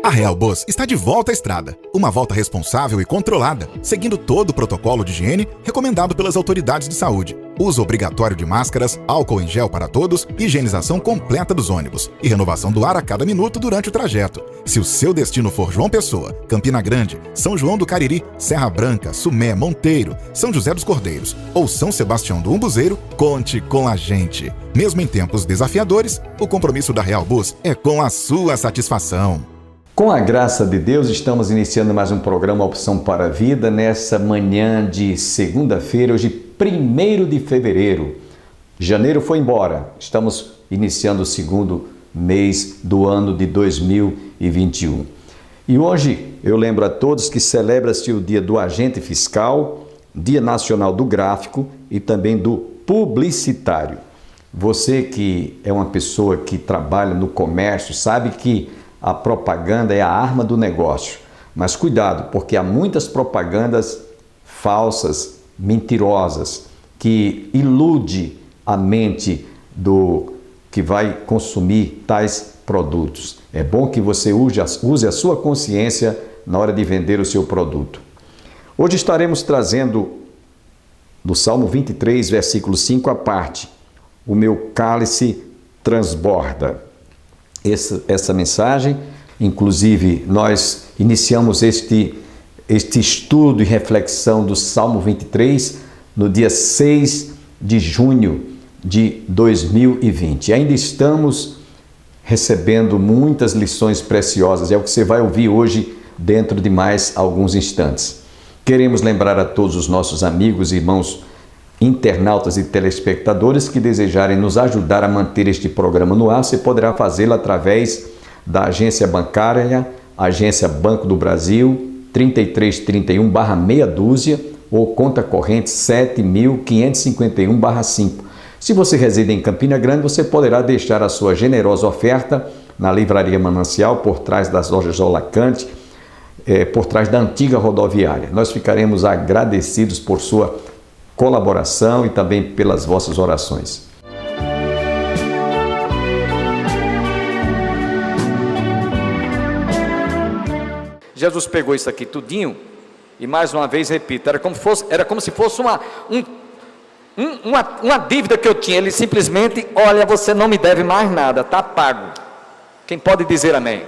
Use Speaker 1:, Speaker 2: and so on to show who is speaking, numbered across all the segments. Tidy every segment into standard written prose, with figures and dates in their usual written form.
Speaker 1: A Real Bus está de volta à estrada. Uma volta responsável e controlada, seguindo todo o protocolo de higiene recomendado pelas autoridades de saúde. Uso obrigatório de máscaras, álcool em gel para todos, higienização completa dos ônibus e renovação do ar a cada minuto durante o trajeto. Se o seu destino for João Pessoa, Campina Grande, São João do Cariri, Serra Branca, Sumé, Monteiro, São José dos Cordeiros ou São Sebastião do Umbuzeiro, conte com a gente. Mesmo em tempos desafiadores, o compromisso da Real Bus é com a sua satisfação.
Speaker 2: Com a graça de Deus, estamos iniciando mais um programa Opção para a Vida nessa manhã de segunda-feira, hoje 1º de fevereiro. Janeiro foi embora, estamos iniciando o segundo mês do ano de 2021. E hoje eu lembro a todos que celebra-se o Dia do Agente Fiscal, Dia Nacional do Gráfico e também do Publicitário. Você que é uma pessoa que trabalha no comércio sabe que a propaganda é a arma do negócio, mas cuidado, porque há muitas propagandas falsas, mentirosas, que ilude a mente do que vai consumir tais produtos. É bom que você use a sua consciência na hora de vender o seu produto. Hoje estaremos trazendo do Salmo 23, versículo 5 a parte, o meu cálice transborda. Essa mensagem, inclusive nós iniciamos este estudo e reflexão do Salmo 23 no dia 6 de junho de 2020. Ainda estamos recebendo muitas lições preciosas, é o que você vai ouvir hoje dentro de mais alguns instantes. Queremos lembrar a todos os nossos amigos e irmãos internautas e telespectadores que desejarem nos ajudar a manter este programa no ar, você poderá fazê-lo através da agência bancária, agência Banco do Brasil, 3331/meia dúzia ou conta corrente 7.551/5. Se você reside em Campina Grande, você poderá deixar a sua generosa oferta na Livraria Manancial, por trás das lojas Olacante, por trás da antiga rodoviária. Nós ficaremos agradecidos por sua colaboração e também pelas vossas orações. Jesus pegou isso aqui tudinho e mais uma vez repito, era como se fosse uma dívida que eu tinha. Ele simplesmente, olha, você não me deve mais nada, está pago. Quem pode dizer amém?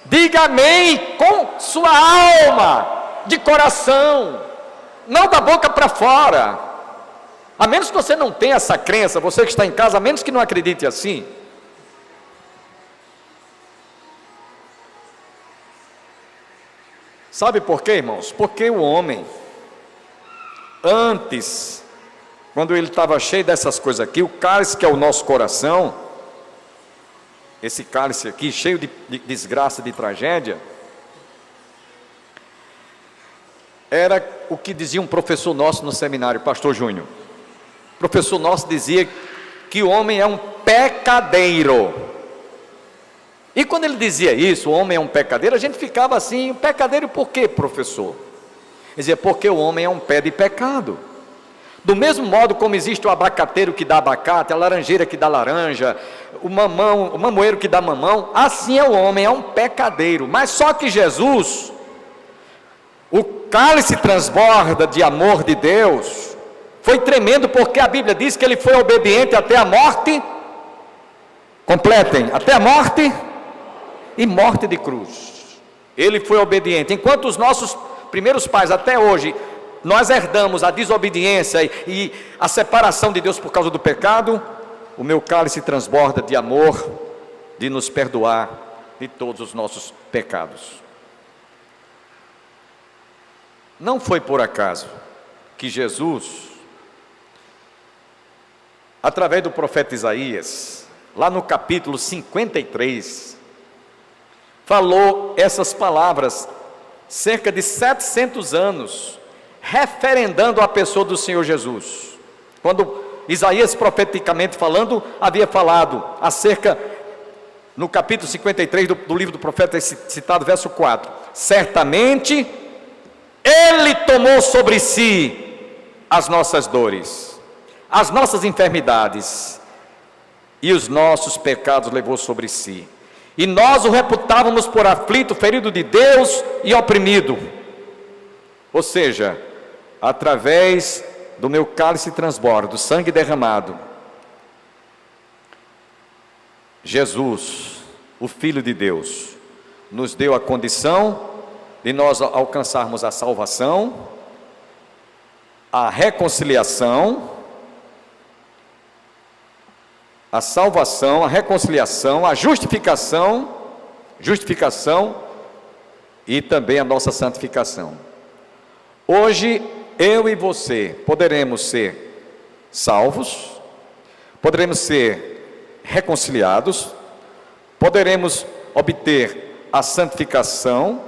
Speaker 2: Diga amém com sua alma, de coração, não da boca para fora. A menos que você não tenha essa crença, você que está em casa, a menos que não acredite assim. Sabe por quê, irmãos? Porque o homem, antes, quando ele estava cheio dessas coisas aqui, o cálice que é o nosso coração, esse cálice aqui, cheio de desgraça, de tragédia, era o que dizia um professor nosso no seminário, pastor Júnior. O professor nosso dizia que o homem é um pecadeiro. E quando ele dizia isso, o homem é um pecadeiro, a gente ficava assim, pecadeiro por quê, professor? Ele dizia, porque o homem é um pé de pecado. Do mesmo modo como existe o abacateiro que dá abacate, a laranjeira que dá laranja, o mamoeiro que dá mamão, assim é o homem, é um pecadeiro. Mas só que Jesus, o cálice transborda de amor de Deus, foi tremendo, porque a Bíblia diz que ele foi obediente até a morte. Completem, até a morte e morte de cruz. Ele foi obediente. Enquanto os nossos primeiros pais até hoje, nós herdamos a desobediência e a separação de Deus por causa do pecado, o meu cálice transborda de amor, de nos perdoar de todos os nossos pecados. Não foi por acaso que Jesus, através do profeta Isaías, lá no capítulo 53, falou essas palavras, cerca de 700 anos, referendando a pessoa do Senhor Jesus. Quando Isaías, profeticamente falando, havia falado acerca, no capítulo 53 do livro do profeta citado, verso 4, certamente Ele tomou sobre si as nossas dores, as nossas enfermidades, e os nossos pecados levou sobre si.
Speaker 3: E nós o reputávamos por aflito, ferido de Deus e oprimido. Ou seja, através do meu cálice transborda, do sangue derramado, Jesus, o Filho de Deus, nos deu a condição de nós alcançarmos a salvação, a reconciliação, a salvação, a reconciliação, a justificação e também a nossa santificação. Hoje, eu e você poderemos ser salvos, poderemos ser reconciliados, poderemos obter a santificação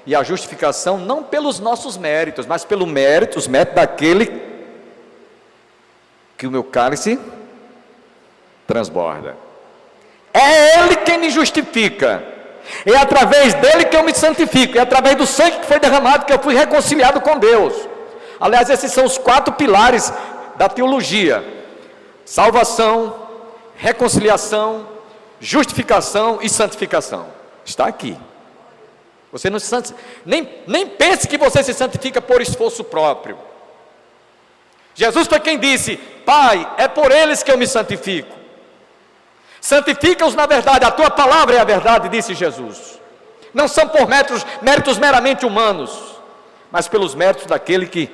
Speaker 3: e a justificação não pelos nossos méritos, mas pelo mérito, os méritos daquele que o meu cálice transborda. É Ele quem me justifica, é através dele que eu me santifico, é através do sangue que foi derramado que eu fui reconciliado com Deus. Aliás, esses são os 4 pilares da teologia: salvação, reconciliação, justificação e santificação. Está aqui. Você não se nem pense que você se santifica por esforço próprio. Jesus foi quem disse: Pai, é por eles que eu me santifico. Santifica-os na verdade, a tua palavra é a verdade, disse Jesus. Não são por méritos meramente humanos, mas pelos méritos daquele que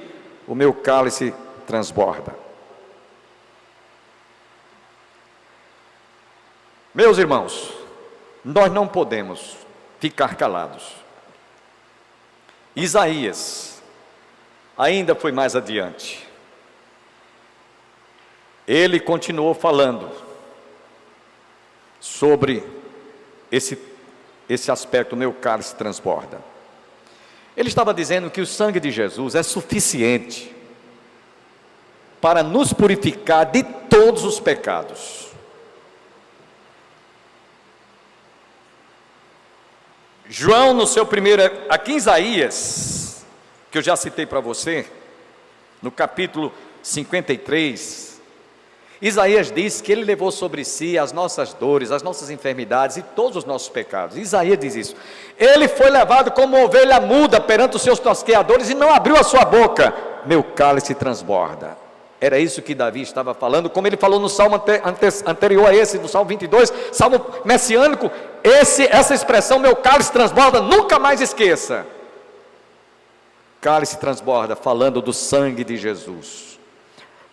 Speaker 3: o meu cálice transborda. Meus irmãos, nós não podemos ficar calados. Isaías ainda foi mais adiante. Ele continuou falando sobre esse aspecto, meu cálice transborda. Ele estava dizendo que o sangue de Jesus é suficiente para nos purificar de todos os pecados. João, no seu primeiro, aqui em Isaías, que eu já citei para você, no capítulo 53, Isaías diz que ele levou sobre si as nossas dores, as nossas enfermidades e todos os nossos pecados. Isaías diz isso. Ele foi levado como ovelha muda perante os seus tosqueadores e não abriu a sua boca. Meu cálice transborda. Era isso que Davi estava falando, como ele falou no salmo anterior a esse, no salmo 22, salmo messiânico. Essa expressão, meu cálice transborda, nunca mais esqueça. Cálice transborda, falando do sangue de Jesus.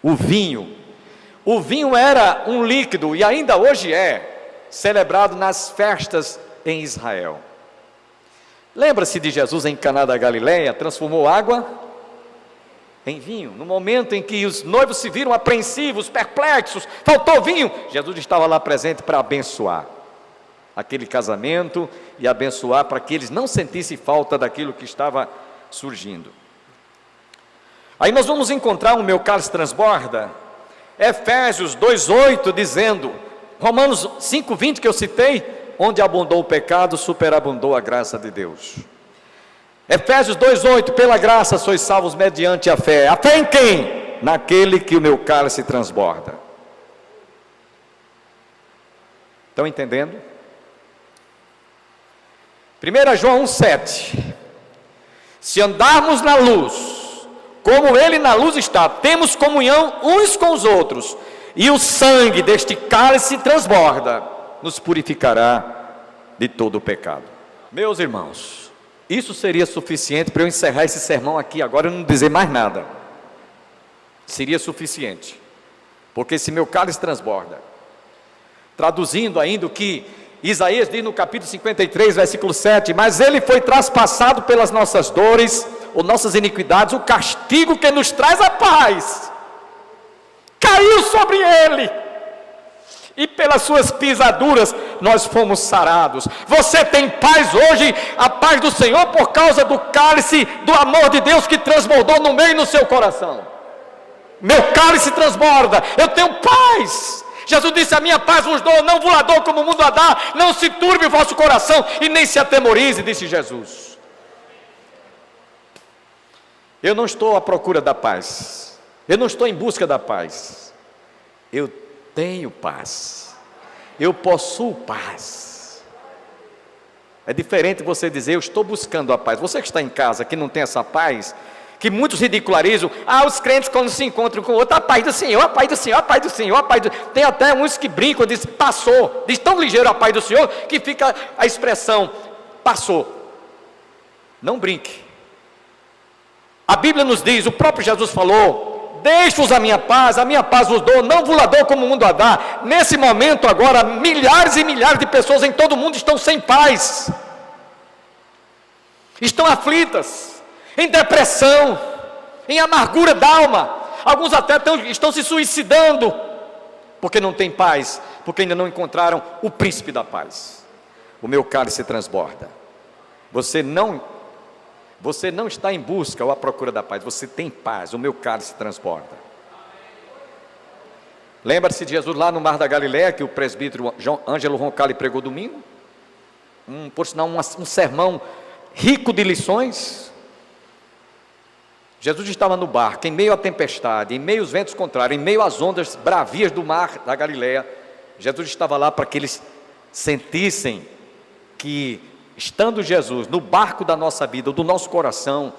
Speaker 3: O vinho era um líquido, e ainda hoje é, celebrado nas festas em Israel. Lembra-se de Jesus em Caná da Galileia, transformou água em vinho, no momento em que os noivos se viram apreensivos, perplexos, faltou vinho, Jesus estava lá presente para abençoar aquele casamento e abençoar para que eles não sentissem falta daquilo que estava surgindo. Aí nós vamos encontrar o meu cálice transborda, Efésios 2:8 dizendo, Romanos 5:20 que eu citei, onde abundou o pecado, superabundou a graça de Deus. Efésios 2:8, pela graça sois salvos mediante a fé. A fé em quem? Naquele que o meu cálice transborda. Estão entendendo? 1 João 1:7. Se andarmos na luz, como ele na luz está, temos comunhão uns com os outros, e o sangue deste cálice transborda, nos purificará de todo o pecado. Meus irmãos, isso seria suficiente para eu encerrar esse sermão aqui agora e não dizer mais nada. Seria suficiente, porque se meu cálice transborda, traduzindo ainda o que Isaías diz no capítulo 53, versículo 7, mas ele foi traspassado pelas nossas dores, ou nossas iniquidades, o castigo que nos traz a paz, caiu sobre ele, e pelas suas pisaduras nós fomos sarados. Você tem paz hoje, a paz do Senhor, por causa do cálice do amor de Deus que transbordou no meio e no seu coração. Meu cálice transborda, eu tenho paz. Jesus disse, a minha paz vos dou, não vos la dou como o mundo a dá, não se turbe o vosso coração e nem se atemorize, disse Jesus. Eu não estou à procura da paz, eu não estou em busca da paz, eu tenho paz, eu possuo paz. É diferente você dizer, eu estou buscando a paz. Você que está em casa, que não tem essa paz, que muitos ridicularizam, os crentes quando se encontram com o outro, a paz do Senhor, a paz do Senhor, a paz do Senhor, a paz do... Tem até uns que brincam, dizem, passou, diz tão ligeiro a paz do Senhor, que fica a expressão, passou. Não brinque. A Bíblia nos diz, o próprio Jesus falou, deixo-vos a minha paz vos dou, não vos la dou como o mundo a dá. Nesse momento agora, milhares e milhares de pessoas em todo o mundo estão sem paz, estão aflitas, em depressão, em amargura da alma. Alguns até estão se suicidando, porque não tem paz, porque ainda não encontraram o príncipe da paz. O meu cálice transborda. Você não está em busca ou à procura da paz, você tem paz, o meu cálice transborda. Lembra-se de Jesus lá no Mar da Galileia, que o presbítero Ângelo Roncalli pregou domingo? Por sinal, um sermão rico de lições. Jesus estava no barco, em meio à tempestade, em meio aos ventos contrários, em meio às ondas bravias do Mar da Galileia. Jesus estava lá para que eles sentissem que, estando Jesus no barco da nossa vida, do nosso coração,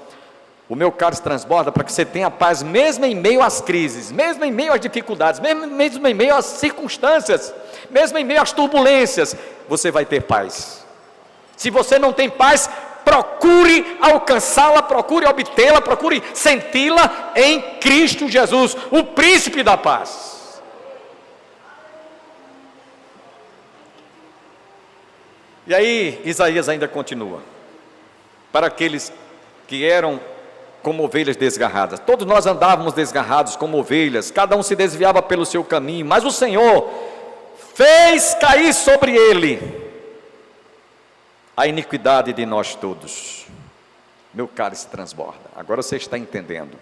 Speaker 3: o meu cálice transborda, para que você tenha paz, mesmo em meio às crises, mesmo em meio às dificuldades, mesmo em meio às circunstâncias, mesmo em meio às turbulências, você vai ter paz. Se você não tem paz, procure alcançá-la, procure obtê-la, procure senti-la em Cristo Jesus, o príncipe da paz. E aí Isaías ainda continua, para aqueles que eram como ovelhas desgarradas. Todos nós andávamos desgarrados como ovelhas, cada um se desviava pelo seu caminho, mas o Senhor fez cair sobre ele a iniquidade de nós todos. Meu cálice transborda. Agora você está entendendo.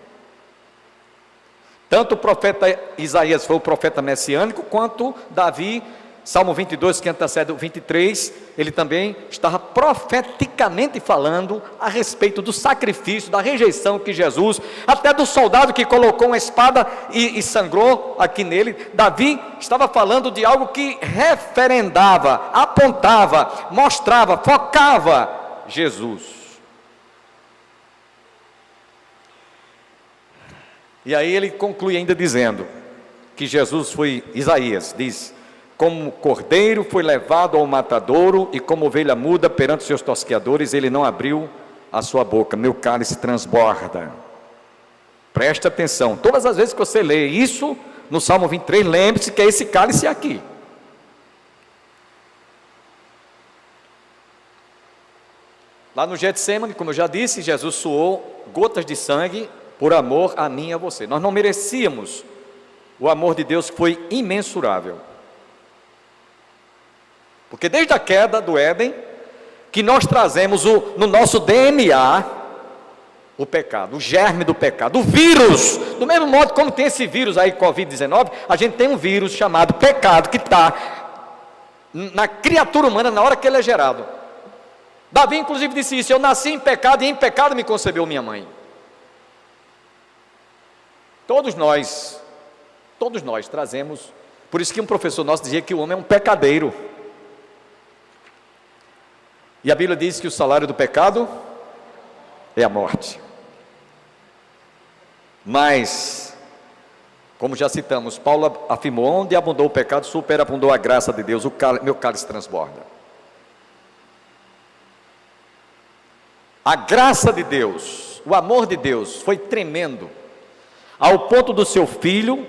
Speaker 3: Tanto o profeta Isaías foi o profeta messiânico, quanto Davi, Salmo 22, que antecede o 23, ele também estava profeticamente falando a respeito do sacrifício, da rejeição que Jesus, até do soldado que colocou uma espada e sangrou aqui nele. Davi estava falando de algo que referendava, apontava, mostrava, focava Jesus. E aí ele conclui ainda dizendo que Jesus foi, Isaías diz, como cordeiro foi levado ao matadouro, e como ovelha muda perante seus tosqueadores, ele não abriu a sua boca. Meu cálice transborda. Preste atenção, todas as vezes que você lê isso no Salmo 23, lembre-se que é esse cálice aqui. Lá no Getsemane, como eu já disse, Jesus suou gotas de sangue por amor a mim e a você. Nós não merecíamos o amor de Deus, que foi imensurável. Porque desde a queda do Éden, que nós trazemos no nosso DNA o pecado, o germe do pecado, o vírus. Do mesmo modo como tem esse vírus aí, Covid-19, a gente tem um vírus chamado pecado, que está na criatura humana na hora que ele é gerado. Davi inclusive disse isso: eu nasci em pecado e em pecado me concebeu minha mãe. Todos nós trazemos. Por isso que um professor nosso dizia que o homem é um pecadeiro. E a Bíblia diz que o salário do pecado é a morte. Mas, como já citamos, Paulo afirmou: onde abundou o pecado, superabundou a graça de Deus. Meu cálice transborda. A graça de Deus, o amor de Deus foi tremendo, ao ponto do seu filho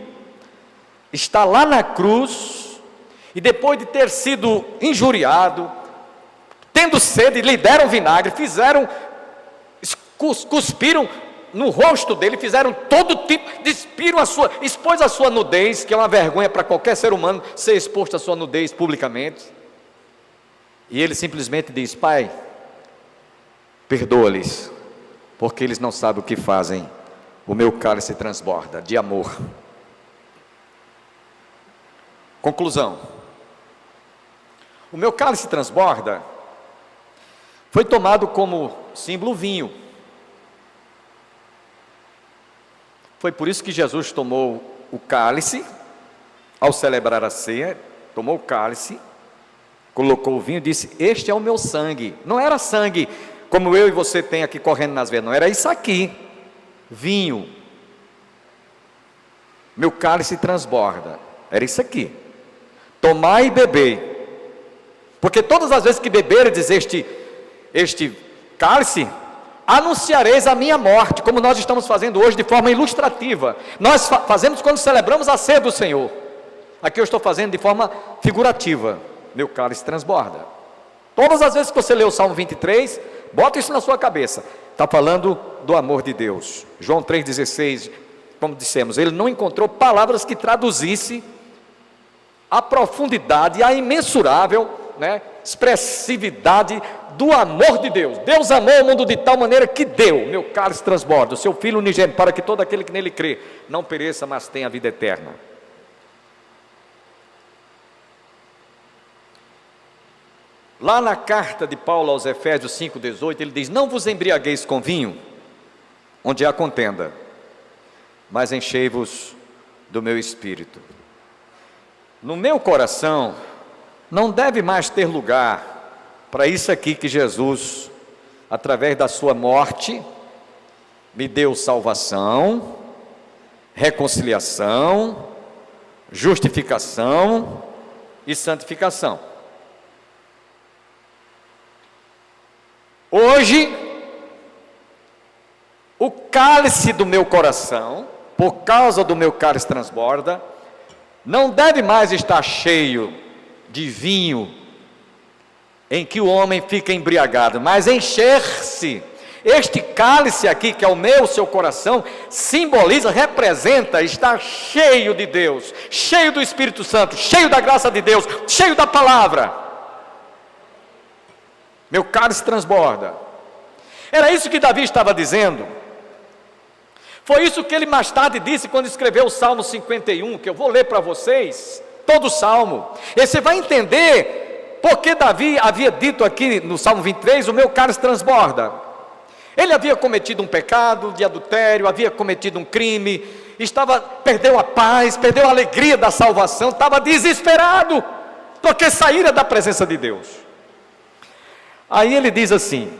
Speaker 3: estar lá na cruz, e depois de ter sido injuriado, tendo sede, lhe deram vinagre, cuspiram no rosto dele, fizeram todo tipo, expôs a sua nudez, que é uma vergonha para qualquer ser humano ser exposto à sua nudez publicamente. E ele simplesmente diz: Pai, perdoa-lhes, porque eles não sabem o que fazem. O meu cálice transborda de amor. Conclusão: o meu cálice transborda foi tomado como símbolo vinho. Foi por isso que Jesus tomou o cálice, ao celebrar a ceia, tomou o cálice colocou o vinho e disse: este é o meu sangue. Não era sangue como eu e você tem aqui correndo nas veias, não, era isso aqui, vinho. Meu cálice transborda, era isso aqui. Tomai e bebei, porque todas as vezes que beberedes este cálice, anunciareis a minha morte, como nós estamos fazendo hoje de forma ilustrativa. Nós fazemos quando celebramos a ceia do Senhor. Aqui eu estou fazendo de forma figurativa. Meu cálice transborda. Todas as vezes que você lê o Salmo 23, bota isso na sua cabeça. Está falando do amor de Deus. João 3,16, como dissemos, ele não encontrou palavras que traduzisse a profundidade, a imensurável, expressividade do amor de Deus. Deus amou o mundo de tal maneira que deu, meu cálice transborda, o seu Filho unigênito, para que todo aquele que nele crê não pereça, mas tenha a vida eterna. Lá na carta de Paulo aos Efésios 5,18, ele diz: não vos embriagueis com vinho, onde há contenda, mas enchei-vos do meu espírito. No meu coração não deve mais ter lugar para isso aqui que Jesus, através da sua morte, me deu salvação, reconciliação, justificação e santificação. Hoje, o cálice do meu coração, por causa do meu cálice transborda, não deve mais estar cheio de vinho, em que o homem fica embriagado, mas encher-se. Este cálice aqui, que é o meu, o seu coração, simboliza, representa estar cheio de Deus, cheio do Espírito Santo, cheio da graça de Deus, cheio da palavra. Meu cálice transborda. Era isso que Davi estava dizendo. Foi isso que ele mais tarde disse quando escreveu o Salmo 51, que eu vou ler para vocês, todo o Salmo. E você vai entender porque Davi havia dito aqui no Salmo 23, o meu cálice transborda. Ele havia cometido um pecado de adultério, havia cometido um crime, perdeu a paz, perdeu a alegria da salvação, estava desesperado, porque saíra da presença de Deus. Aí ele diz assim: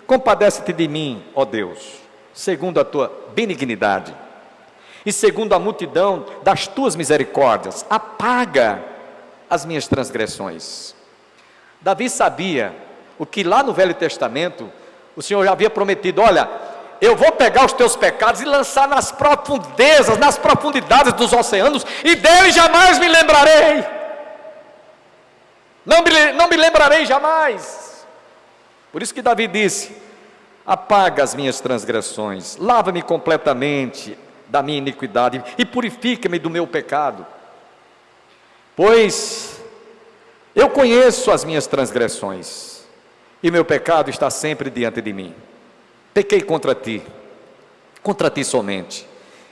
Speaker 3: compadece-te de mim, ó Deus, segundo a tua benignidade, e segundo a multidão das tuas misericórdias, apaga as minhas transgressões. Davi sabia o que lá no Velho Testamento o Senhor já havia prometido: olha, eu vou pegar os teus pecados e lançar nas profundezas, nas profundidades dos oceanos, e deles jamais me lembrarei. Não me lembrarei jamais. Por isso que Davi disse: apaga as minhas transgressões, lava-me completamente da minha iniquidade e purifica-me do meu pecado, pois eu conheço as minhas transgressões e meu pecado está sempre diante de mim. Pequei contra ti somente,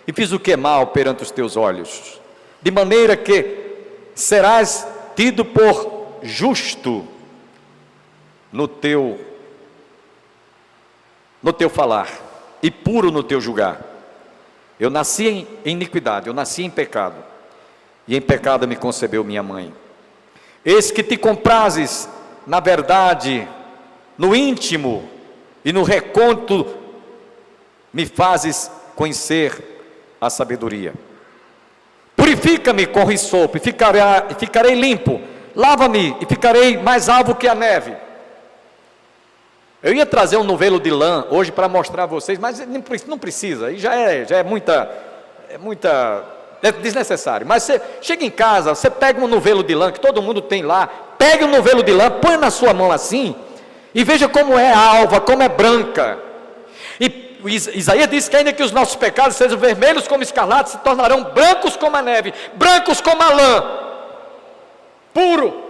Speaker 3: e fiz o que é mal perante os teus olhos, de maneira que serás tido por justo no teu falar, e puro no teu julgar. Eu nasci em iniquidade, eu nasci em pecado, e em pecado me concebeu minha mãe. Eis que te comprazes na verdade, no íntimo e no recôndito me fazes conhecer a sabedoria. Purifica-me com risopo e ficarei limpo, lava-me e ficarei mais alvo que a neve. Eu ia trazer um novelo de lã hoje para mostrar a vocês, mas não precisa, aí já é desnecessário. Mas você chega em casa, você pega um novelo de lã que todo mundo tem lá, pega um novelo de lã, põe na sua mão assim, e veja como é alva, como é branca. E Isaías diz que ainda que os nossos pecados sejam vermelhos como escarlate, se tornarão brancos como a neve, brancos como a lã, puro.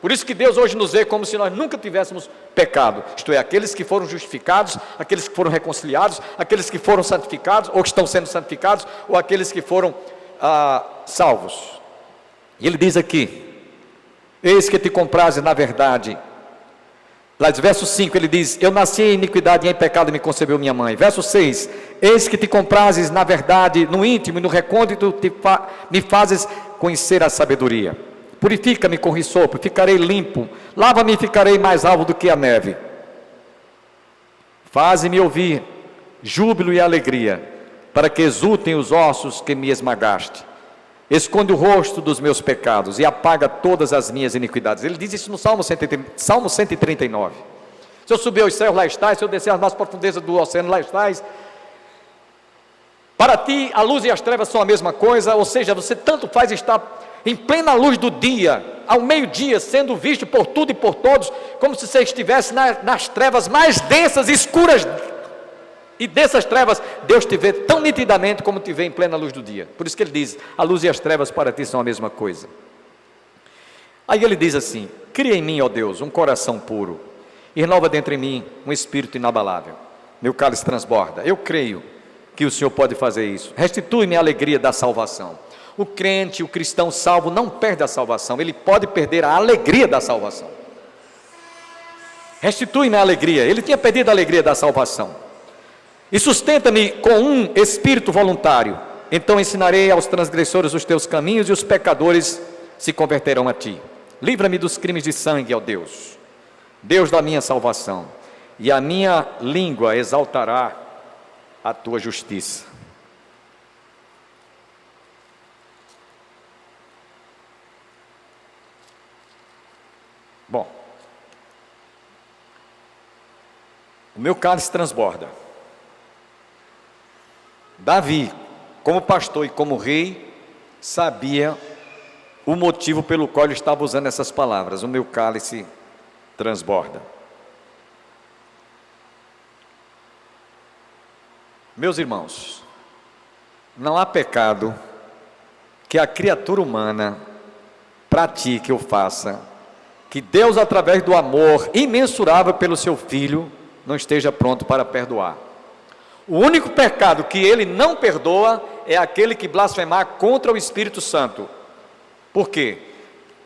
Speaker 3: Por isso que Deus hoje nos vê como se nós nunca tivéssemos pecado, isto é, aqueles que foram justificados, aqueles que foram reconciliados, aqueles que foram santificados, ou que estão sendo santificados, ou aqueles que foram salvos. E ele diz aqui: eis que te compraze na verdade. Lá diz, verso 5, ele diz: eu nasci em iniquidade e em pecado me concebeu minha mãe. Verso 6, eis que te comprazes na verdade, no íntimo e no recôndito me fazes conhecer a sabedoria. Purifica-me com hisopo, ficarei limpo. Lava-me e ficarei mais alvo do que a neve. Faze-me ouvir júbilo e alegria, para que exultem os ossos que me esmagaste. Esconde o rosto dos meus pecados e apaga todas as minhas iniquidades. Ele diz isso no Salmo 139. Se eu subir aos céus, lá estás. Se eu descer às mais profundezas do oceano, lá estás. Para ti, a luz e as trevas são a mesma coisa. Ou seja, você tanto faz estar em plena luz do dia, ao meio-dia, sendo visto por tudo e por todos, como se você estivesse nas trevas mais densas, escuras. E dessas trevas, Deus te vê tão nitidamente como te vê em plena luz do dia. Por isso que ele diz, a luz e as trevas para ti são a mesma coisa. Aí ele diz assim, cria em mim, ó Deus, um coração puro, e renova dentro de mim um espírito inabalável. Meu cálice transborda. Eu creio que o Senhor pode fazer isso. Restitui-me a alegria da salvação. O crente, o cristão salvo não perde a salvação, ele pode perder a alegria da salvação. Restitui-me a alegria. Ele tinha perdido a alegria da salvação. E sustenta-me com um espírito voluntário. Então ensinarei aos transgressores os teus caminhos, e os pecadores se converterão a ti. Livra-me dos crimes de sangue, ó Deus, Deus da minha salvação, e a minha língua exaltará a tua justiça. Bom, o meu cálice transborda. Davi, como pastor e como rei, sabia o motivo pelo qual ele estava usando essas palavras. O meu cálice transborda. Meus irmãos, não há pecado que a criatura humana pratique ou faça, que Deus, através do amor imensurável pelo seu Filho, não esteja pronto para perdoar. O único pecado que ele não perdoa é aquele que blasfemar contra o Espírito Santo. Por quê?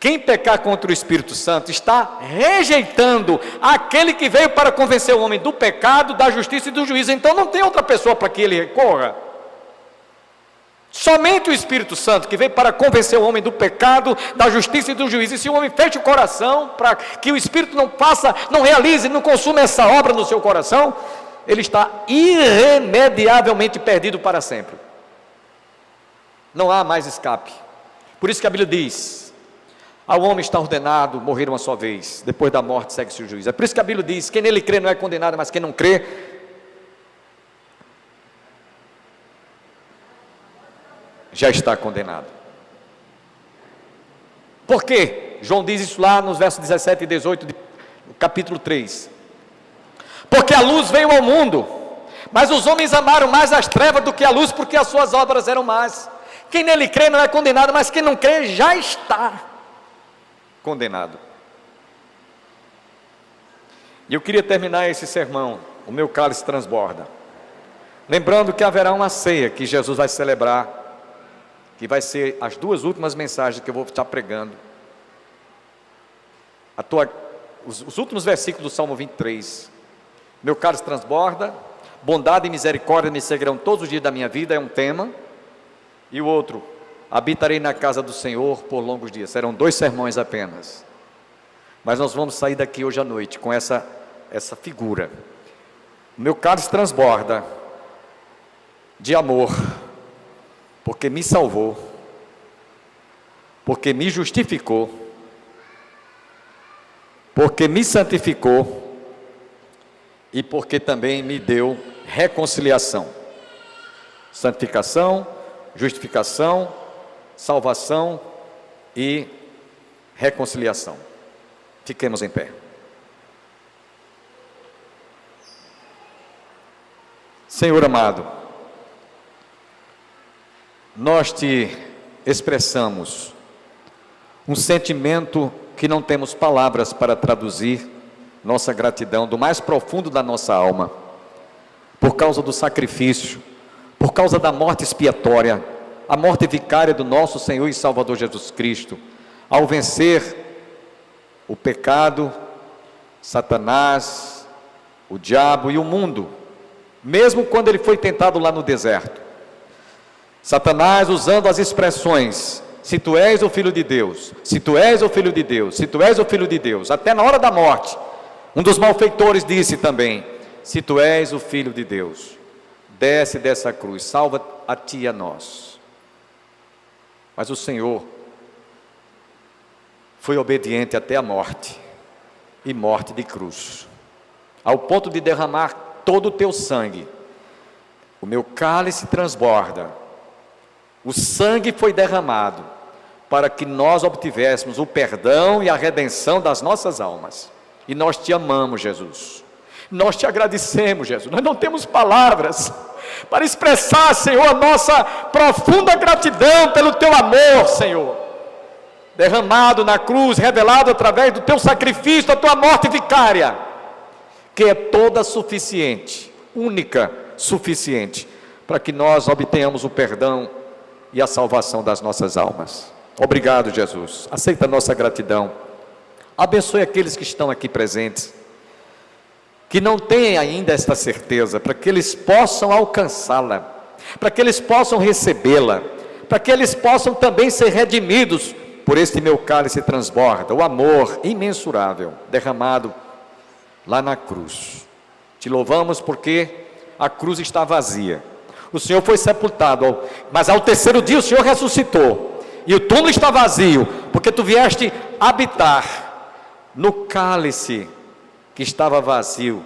Speaker 3: Quem pecar contra o Espírito Santo está rejeitando aquele que veio para convencer o homem do pecado, da justiça e do juízo. Então não tem outra pessoa para que ele recorra. Somente o Espírito Santo, que veio para convencer o homem do pecado, da justiça e do juízo. E se o homem feche o coração para que o Espírito não faça, não realize, não consuma essa obra no seu coração, ele está irremediavelmente perdido para sempre. Não há mais escape. Por isso que a Bíblia diz, ao homem está ordenado morrer uma só vez, depois da morte segue-se o juízo. É por isso que a Bíblia diz, quem nele crê não é condenado, mas quem não crê já está condenado. Por quê? João diz isso lá nos versos 17 e 18 do capítulo 3. Porque a luz veio ao mundo, mas os homens amaram mais as trevas do que a luz, porque as suas obras eram más. Quem nele crê não é condenado, mas quem não crê já está condenado. E eu queria terminar esse sermão, o meu cálice transborda, lembrando que haverá uma ceia que Jesus vai celebrar, que vai ser as duas últimas mensagens que eu vou estar pregando. Os últimos versículos do Salmo 23. Meu cálice transborda, bondade e misericórdia me seguirão todos os dias da minha vida, é um tema. E o outro, habitarei na casa do Senhor por longos dias. Serão 2 sermões apenas. Mas nós vamos sair daqui hoje à noite com essa figura. Meu cálice transborda de amor, porque me salvou, porque me justificou, porque me santificou, e porque também me deu reconciliação, santificação, justificação, salvação e reconciliação. Fiquemos em pé. Senhor amado, nós te expressamos um sentimento que não temos palavras para traduzir, nossa gratidão do mais profundo da nossa alma, por causa do sacrifício, por causa da morte expiatória, a morte vicária do nosso Senhor e Salvador Jesus Cristo, ao vencer o pecado, Satanás, o diabo e o mundo, mesmo quando ele foi tentado lá no deserto. Satanás, usando as expressões se tu és o Filho de Deus, se tu és o Filho de Deus, se tu és o Filho de Deus, até na hora da morte, um dos malfeitores disse também, se tu és o Filho de Deus, desce dessa cruz, salva a ti e a nós. Mas o Senhor foi obediente até a morte, e morte de cruz, ao ponto de derramar todo o teu sangue. O meu cálice transborda, o sangue foi derramado, para que nós obtivéssemos o perdão e a redenção das nossas almas. E nós te amamos, Jesus. Nós te agradecemos, Jesus. Nós não temos palavras para expressar, Senhor, a nossa profunda gratidão pelo teu amor, Senhor, derramado na cruz, revelado através do teu sacrifício, da tua morte vicária, que é toda suficiente, única, suficiente, para que nós obtenhamos o perdão e a salvação das nossas almas. Obrigado, Jesus. Aceita a nossa gratidão. Abençoe aqueles que estão aqui presentes, que não têm ainda esta certeza, para que eles possam alcançá-la, para que eles possam recebê-la, para que eles possam também ser redimidos por este meu cálice transborda, o amor imensurável derramado lá na cruz. Te louvamos porque a cruz está vazia. O Senhor foi sepultado, mas ao terceiro dia o Senhor ressuscitou, e o túmulo está vazio, porque tu vieste habitar no cálice que estava vazio,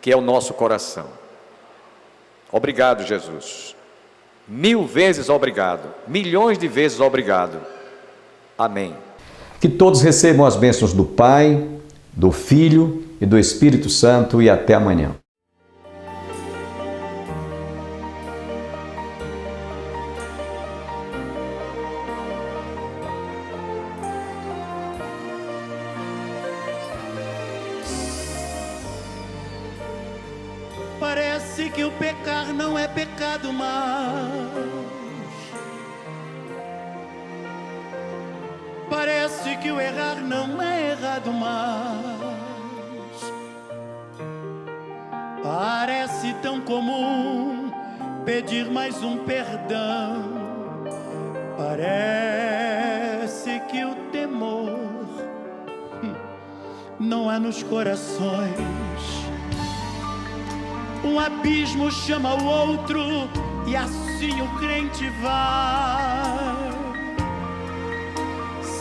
Speaker 3: que é o nosso coração. Obrigado, Jesus. 1000 vezes obrigado, milhões de vezes obrigado. Amém.
Speaker 2: Que todos recebam as bênçãos do Pai, do Filho e do Espírito Santo, e até amanhã.
Speaker 4: Parece que o pecar não é pecado mais. Parece que o errar não é errado mais. Parece tão comum pedir mais um perdão. Parece que o temor não há nos corações. Um abismo chama o outro e assim o crente vai,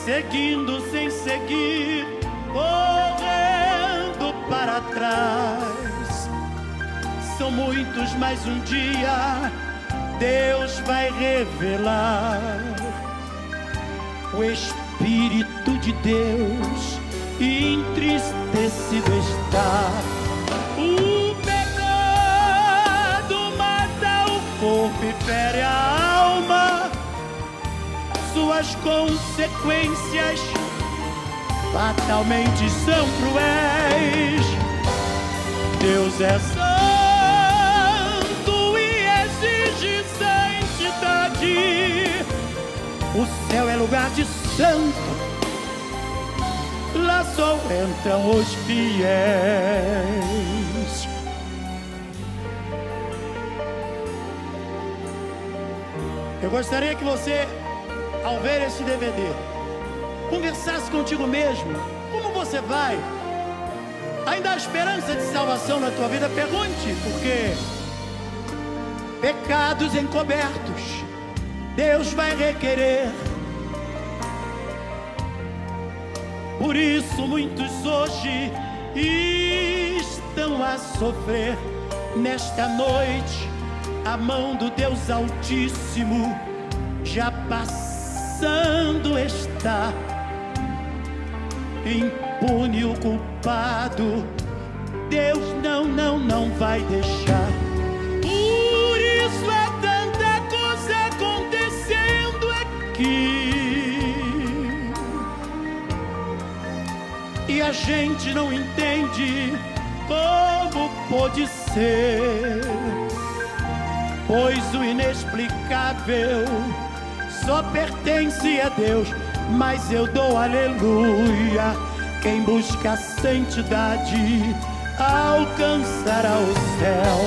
Speaker 4: seguindo sem seguir, correndo para trás. São muitos, mas um dia Deus vai revelar. O Espírito de Deus entristecido está. O pecado mata o corpo e fere a alma. Suas consequências fatalmente são cruéis. Deus é santo e exige santidade. O céu é lugar de santo, lá só entram os fiéis. Eu gostaria que você, ao ver esse DVD, conversasse contigo mesmo. Como você vai? Ainda há esperança de salvação na tua vida? Pergunte, porque pecados encobertos Deus vai requerer. Por isso muitos hoje estão a sofrer. Nesta noite a mão do Deus Altíssimo já passando está. Impune o culpado, Deus não vai deixar. Por isso há tanta coisa acontecendo aqui, e a gente não entende como pode ser, pois o inexplicável só pertence a Deus. Mas eu dou aleluia, quem busca a santidade alcançará o céu.